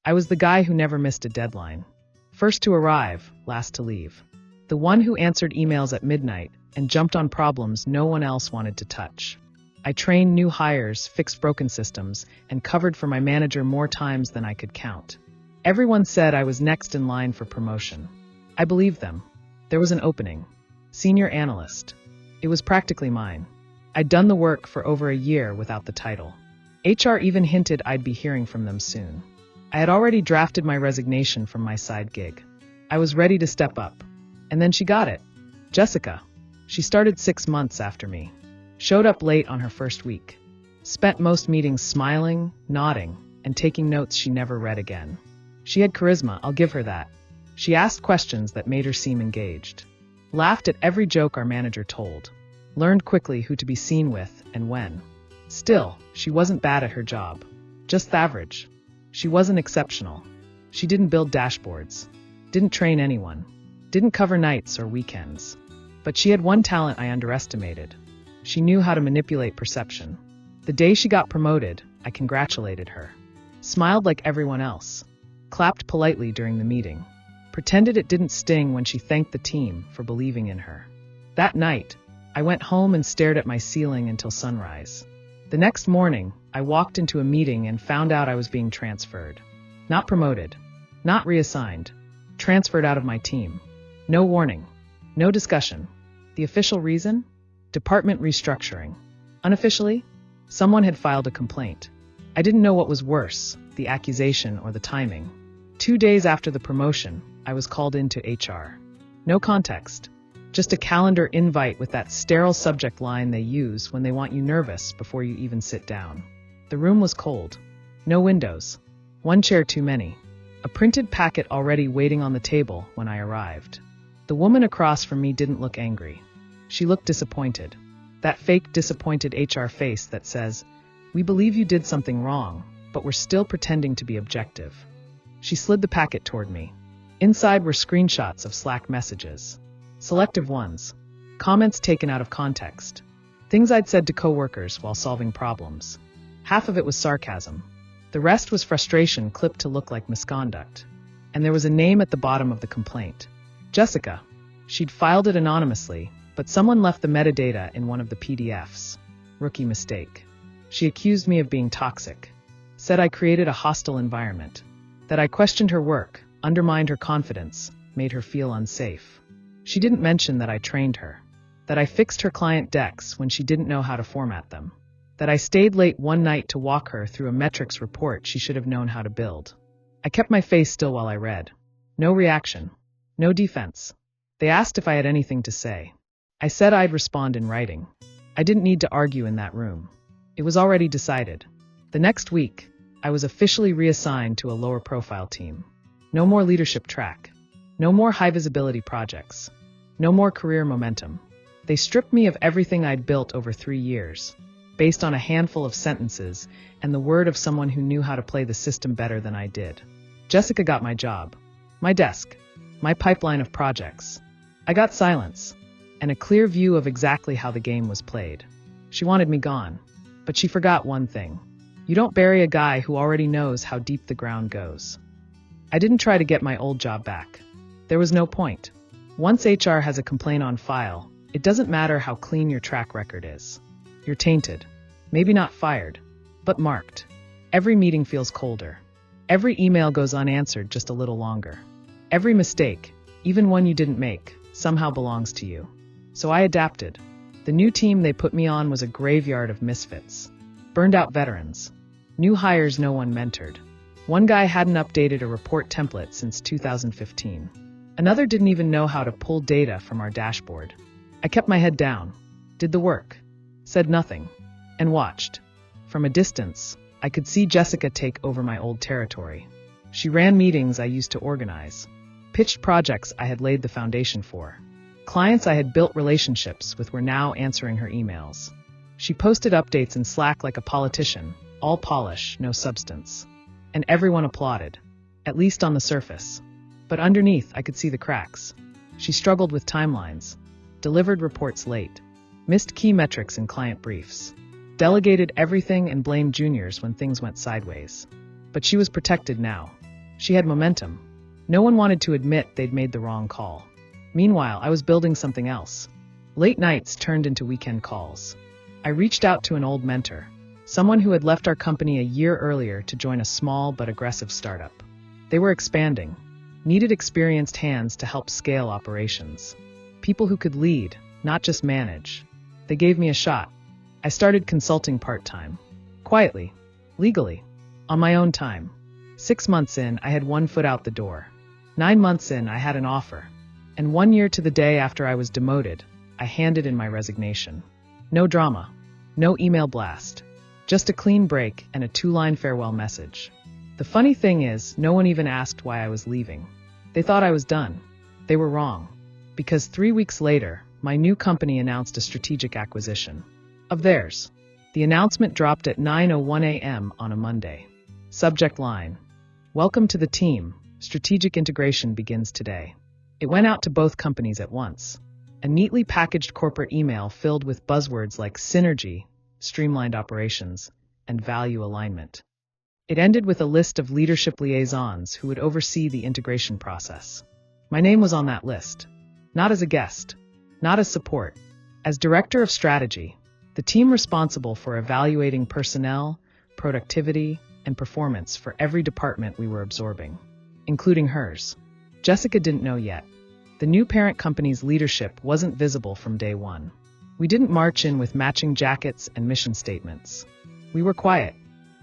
I was the guy who never missed a deadline. First to arrive, last to leave. The one who answered emails at midnight and jumped on problems no one else wanted to touch. I trained new hires, fixed broken systems, and covered for my manager more times than I could count. Everyone said I was next in line for promotion. I believed them. There was an opening. Senior analyst. It was practically mine. I'd done the work for over a year without the title. HR even hinted I'd be hearing from them soon. I had already drafted my resignation from my side gig. I was ready to step up. And then she got it. Jessica. She started 6 months after me. Showed up late on her first week. Spent most meetings smiling, nodding, and taking notes she never read again. She had charisma, I'll give her that. She asked questions that made her seem engaged. Laughed at every joke our manager told. Learned quickly who to be seen with and when. Still, she wasn't bad at her job. Just average. She wasn't exceptional. She didn't build dashboards. Didn't train anyone. Didn't cover nights or weekends. But she had one talent I underestimated. She knew how to manipulate perception. The day she got promoted, I congratulated her. Smiled like everyone else. Clapped politely during the meeting. Pretended it didn't sting when she thanked the team for believing in her. That night, I went home and stared at my ceiling until sunrise. The next morning, I walked into a meeting and found out I was being transferred. Not promoted. Not reassigned. Transferred out of my team. No warning. No discussion. The official reason? Department restructuring. Unofficially? Someone had filed a complaint. I didn't know what was worse, the accusation or the timing. 2 days after the promotion, I was called into HR. No context. Just a calendar invite with that sterile subject line they use when they want you nervous before you even sit down. The room was cold. No windows. One chair too many. A printed packet already waiting on the table when I arrived. The woman across from me didn't look angry. She looked disappointed. That fake disappointed HR face that says, "We believe you did something wrong, but we're still pretending to be objective." She slid the packet toward me. Inside were screenshots of Slack messages. Selective ones. Comments taken out of context. Things I'd said to coworkers while solving problems. Half of it was sarcasm. The rest was frustration clipped to look like misconduct. And there was a name at the bottom of the complaint. Jessica. She'd filed it anonymously, but someone left the metadata in one of the PDFs. Rookie mistake. She accused me of being toxic. Said I created a hostile environment. That I questioned her work, undermined her confidence, made her feel unsafe. She didn't mention that I trained her. That I fixed her client decks when she didn't know how to format them. That I stayed late one night to walk her through a metrics report she should have known how to build. I kept my face still while I read. No reaction. No defense. They asked if I had anything to say. I said I'd respond in writing. I didn't need to argue in that room. It was already decided. The next week, I was officially reassigned to a lower profile team. No more leadership track. No more high visibility projects. No more career momentum. They stripped me of everything I'd built over 3 years, based on a handful of sentences and the word of someone who knew how to play the system better than I did. Jessica got my job, my desk, my pipeline of projects. I got silence, and a clear view of exactly how the game was played. She wanted me gone, but she forgot one thing. You don't bury a guy who already knows how deep the ground goes. I didn't try to get my old job back. There was no point. Once HR has a complaint on file, it doesn't matter how clean your track record is. You're tainted. Maybe not fired, but marked. Every meeting feels colder. Every email goes unanswered just a little longer. Every mistake, even one you didn't make, somehow belongs to you. So I adapted. The new team they put me on was a graveyard of misfits. Burned out veterans. New hires no one mentored. One guy hadn't updated a report template since 2015. Another didn't even know how to pull data from our dashboard. I kept my head down, did the work, said nothing, and watched. From a distance, I could see Jessica take over my old territory. She ran meetings I used to organize, pitched projects I had laid the foundation for. Clients I had built relationships with were now answering her emails. She posted updates in Slack like a politician, all polish, no substance. And everyone applauded, at least on the surface. But underneath, I could see the cracks. She struggled with timelines, delivered reports late, missed key metrics in client briefs, delegated everything and blamed juniors when things went sideways. But she was protected now. She had momentum. No one wanted to admit they'd made the wrong call. Meanwhile, I was building something else. Late nights turned into weekend calls. I reached out to an old mentor, someone who had left our company a year earlier to join a small but aggressive startup. They were expanding, needed experienced hands to help scale operations. People who could lead, not just manage. They gave me a shot. I started consulting part-time. Quietly. Legally. On my own time. 6 months in, I had one foot out the door. 9 months in, I had an offer. And 1 year to the day after I was demoted, I handed in my resignation. No drama. No email blast. Just a clean break and a 2-line farewell message. The funny thing is, no one even asked why I was leaving. They thought I was done. They were wrong. Because 3 weeks later, my new company announced a strategic acquisition. Of theirs. The announcement dropped at 9:01 a.m. on a Monday. Subject line: Welcome to the team. Strategic integration begins today. It went out to both companies at once. A neatly packaged corporate email filled with buzzwords like synergy, streamlined operations, and value alignment. It ended with a list of leadership liaisons who would oversee the integration process. My name was on that list. Not as a guest. Not as support. As Director of Strategy, the team responsible for evaluating personnel, productivity, and performance for every department we were absorbing, including hers. Jessica didn't know yet. The new parent company's leadership wasn't visible from day one. We didn't march in with matching jackets and mission statements. We were quiet,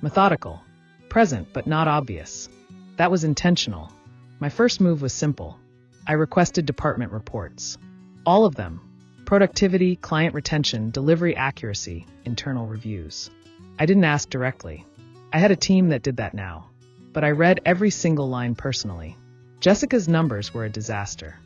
methodical, present but not obvious. That was intentional. My first move was simple. I requested department reports. All of them. Productivity, client retention, delivery accuracy, internal reviews. I didn't ask directly. I had a team that did that now. But I read every single line personally. Jessica's numbers were a disaster.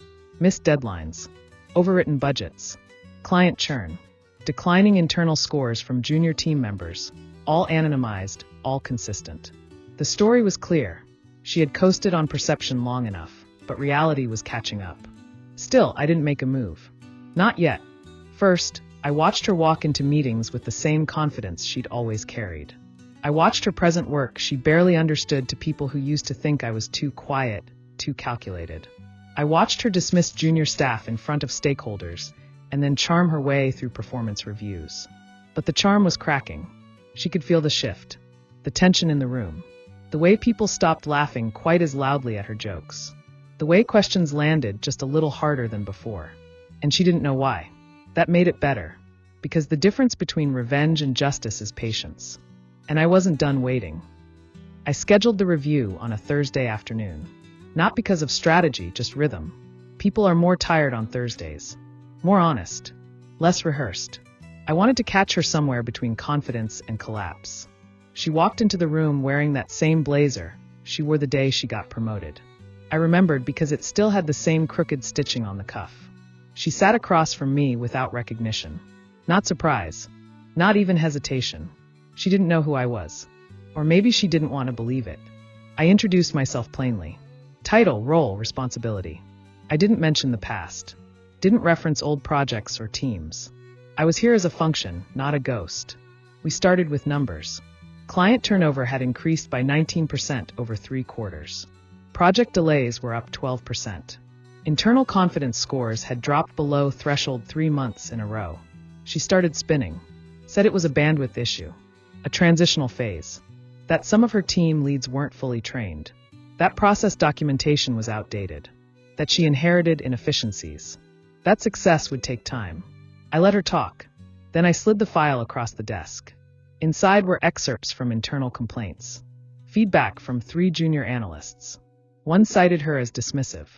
Missed deadlines, overwritten budgets, client churn, declining internal scores from junior team members, all anonymized, all consistent. The story was clear. She had coasted on perception long enough, but reality was catching up. Still, I didn't make a move. Not yet. First, I watched her walk into meetings with the same confidence she'd always carried. I watched her present work she barely understood to people who used to think I was too quiet, too calculated. I watched her dismiss junior staff in front of stakeholders and then charm her way through performance reviews. But the charm was cracking. She could feel the shift, the tension in the room, the way people stopped laughing quite as loudly at her jokes, the way questions landed just a little harder than before. And she didn't know why. That made it better, because the difference between revenge and justice is patience. And I wasn't done waiting. I scheduled the review on a Thursday afternoon. Not because of strategy, just rhythm. People are more tired on Thursdays. More honest. Less rehearsed. I wanted to catch her somewhere between confidence and collapse. She walked into the room wearing that same blazer she wore the day she got promoted. I remembered because it still had the same crooked stitching on the cuff. She sat across from me without recognition. Not surprise. Not even hesitation. She didn't know who I was. Or maybe she didn't want to believe it. I introduced myself plainly. Title, role, responsibility. I didn't mention the past. Didn't reference old projects or teams. I was here as a function, not a ghost. We started with numbers. Client turnover had increased by 19% over 3 quarters. Project delays were up 12%. Internal confidence scores had dropped below threshold 3 months in a row. She started spinning. Said it was a bandwidth issue. A transitional phase. That some of her team leads weren't fully trained. That process documentation was outdated. That she inherited inefficiencies. That success would take time. I let her talk. Then I slid the file across the desk. Inside were excerpts from internal complaints. Feedback from 3 junior analysts. One cited her as dismissive.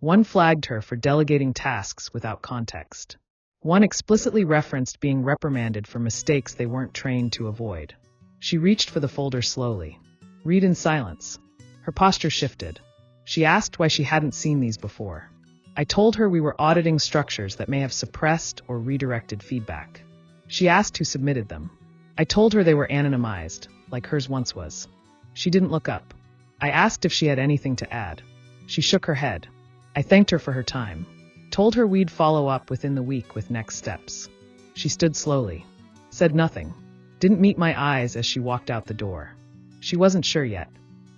One flagged her for delegating tasks without context. One explicitly referenced being reprimanded for mistakes they weren't trained to avoid. She reached for the folder slowly. Read in silence. Her posture shifted. She asked why she hadn't seen these before. I told her we were auditing structures that may have suppressed or redirected feedback. She asked who submitted them. I told her they were anonymized, like hers once was. She didn't look up. I asked if she had anything to add. She shook her head. I thanked her for her time. Told her we'd follow up within the week with next steps. She stood slowly. Said nothing. Didn't meet my eyes as she walked out the door. She wasn't sure yet.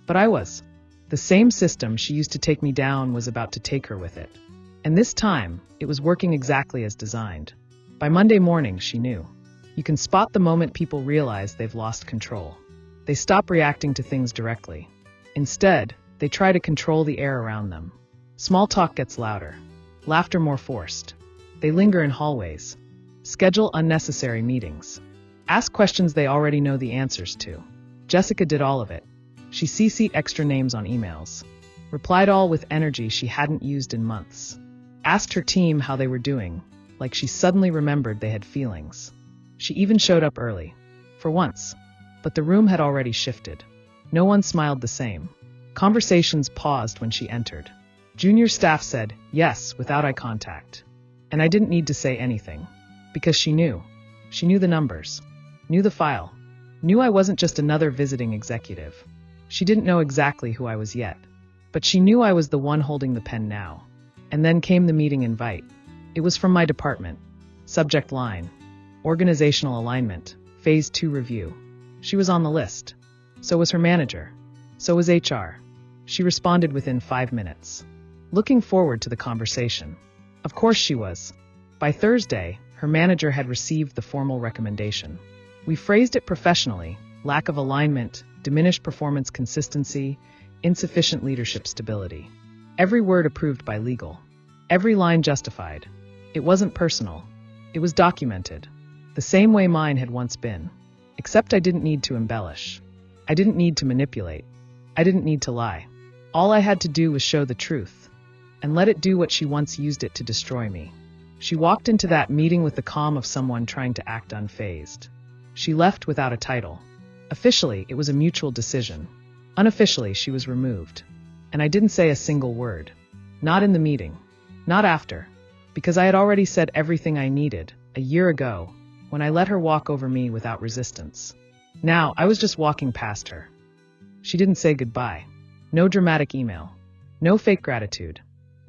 But I was. The same system she used to take me down was about to take her with it. And this time, it was working exactly as designed. By Monday morning, she knew. You can spot the moment people realize they've lost control. They stop reacting to things directly. Instead, they try to control the air around them. Small talk gets louder. Laughter more forced. They linger in hallways. Schedule unnecessary meetings. Ask questions they already know the answers to. Jessica did all of it. She CC'd extra names on emails. Replied all with energy she hadn't used in months. Asked her team how they were doing, like she suddenly remembered they had feelings. She even showed up early. For once. But the room had already shifted. No one smiled the same. Conversations paused when she entered. Junior staff said, yes, without eye contact. And I didn't need to say anything. Because she knew. She knew the numbers. Knew the file. Knew I wasn't just another visiting executive. She didn't know exactly who I was yet. But she knew I was the one holding the pen now. And then came the meeting invite. It was from my department. Subject line. Organizational alignment. Phase 2 review. She was on the list. So was her manager. So was HR. She responded within 5 minutes. Looking forward to the conversation. Of course she was. By Thursday, her manager had received the formal recommendation. We phrased it professionally: lack of alignment, diminished performance consistency, insufficient leadership stability. Every word approved by legal. Every line justified. It wasn't personal. It was documented. The same way mine had once been. Except I didn't need to embellish. I didn't need to manipulate. I didn't need to lie. All I had to do was show the truth. And let it do what she once used it to destroy me. She walked into that meeting with the calm of someone trying to act unfazed. She left without a title. Officially, it was a mutual decision. Unofficially, she was removed. And I didn't say a single word. Not in the meeting. Not after. Because I had already said everything I needed, a year ago, when I let her walk over me without resistance. Now, I was just walking past her. She didn't say goodbye. No dramatic email. No fake gratitude.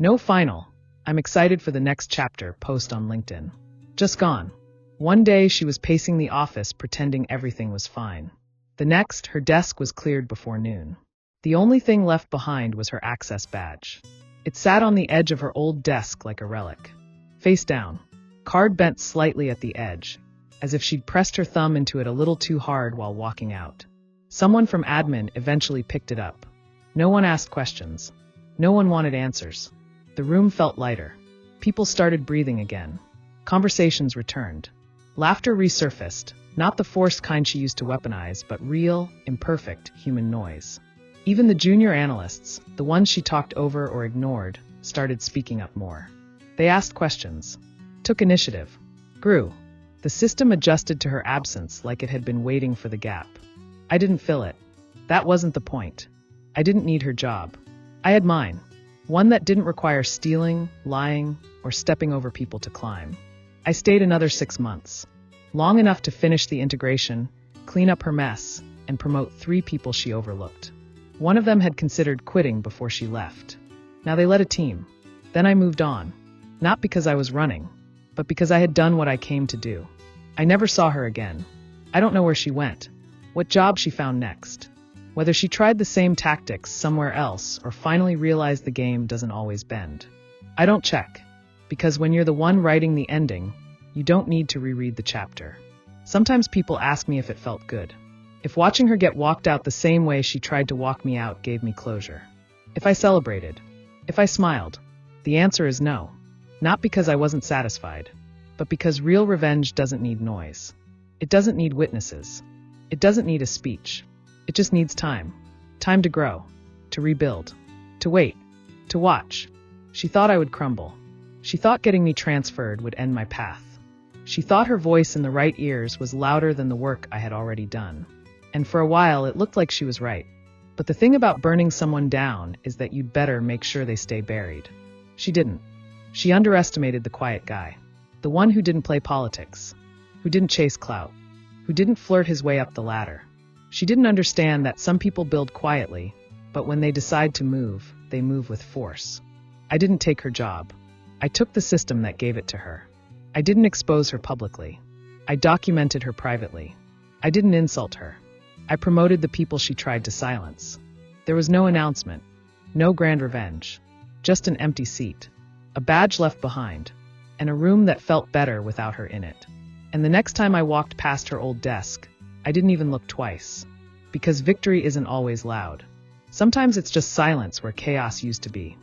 No final, I'm excited for the next chapter post on LinkedIn. Just gone. One day she was pacing the office pretending everything was fine. The next, her desk was cleared before noon. The only thing left behind was her access badge. It sat on the edge of her old desk like a relic. Face down. Card bent slightly at the edge, as if she'd pressed her thumb into it a little too hard while walking out. Someone from admin eventually picked it up. No one asked questions. No one wanted answers. The room felt lighter. People started breathing again. Conversations returned. Laughter resurfaced, not the forced kind she used to weaponize, but real, imperfect, human noise. Even the junior analysts, the ones she talked over or ignored, started speaking up more. They asked questions. Took initiative. Grew. The system adjusted to her absence like it had been waiting for the gap. I didn't fill it. That wasn't the point. I didn't need her job. I had mine. One that didn't require stealing, lying, or stepping over people to climb. I stayed another 6 months. Long enough to finish the integration, clean up her mess, and promote 3 people she overlooked. One of them had considered quitting before she left. Now they led a team. Then I moved on. Not because I was running, but because I had done what I came to do. I never saw her again. I don't know where she went, what job she found next. Whether she tried the same tactics somewhere else or finally realized the game doesn't always bend. I don't check, because when you're the one writing the ending, you don't need to reread the chapter. Sometimes people ask me if it felt good. If watching her get walked out the same way she tried to walk me out gave me closure. If I celebrated. If I smiled. The answer is no. Not because I wasn't satisfied, but because real revenge doesn't need noise. It doesn't need witnesses. It doesn't need a speech. It just needs time. Time to grow. To rebuild. To wait. To watch. She thought I would crumble. She thought getting me transferred would end my path. She thought her voice in the right ears was louder than the work I had already done. And for a while, it looked like she was right. But the thing about burning someone down is that you'd better make sure they stay buried. She didn't. She underestimated the quiet guy. The one who didn't play politics. Who didn't chase clout. Who didn't flirt his way up the ladder. She didn't understand that some people build quietly, but when they decide to move, they move with force. I didn't take her job. I took the system that gave it to her. I didn't expose her publicly. I documented her privately. I didn't insult her. I promoted the people she tried to silence. There was no announcement, No grand revenge. Just an empty seat. A badge left behind. And a room that felt better without her in it. And the next time I walked past her old desk, I didn't even look twice. Because victory isn't always loud. Sometimes it's just silence where chaos used to be.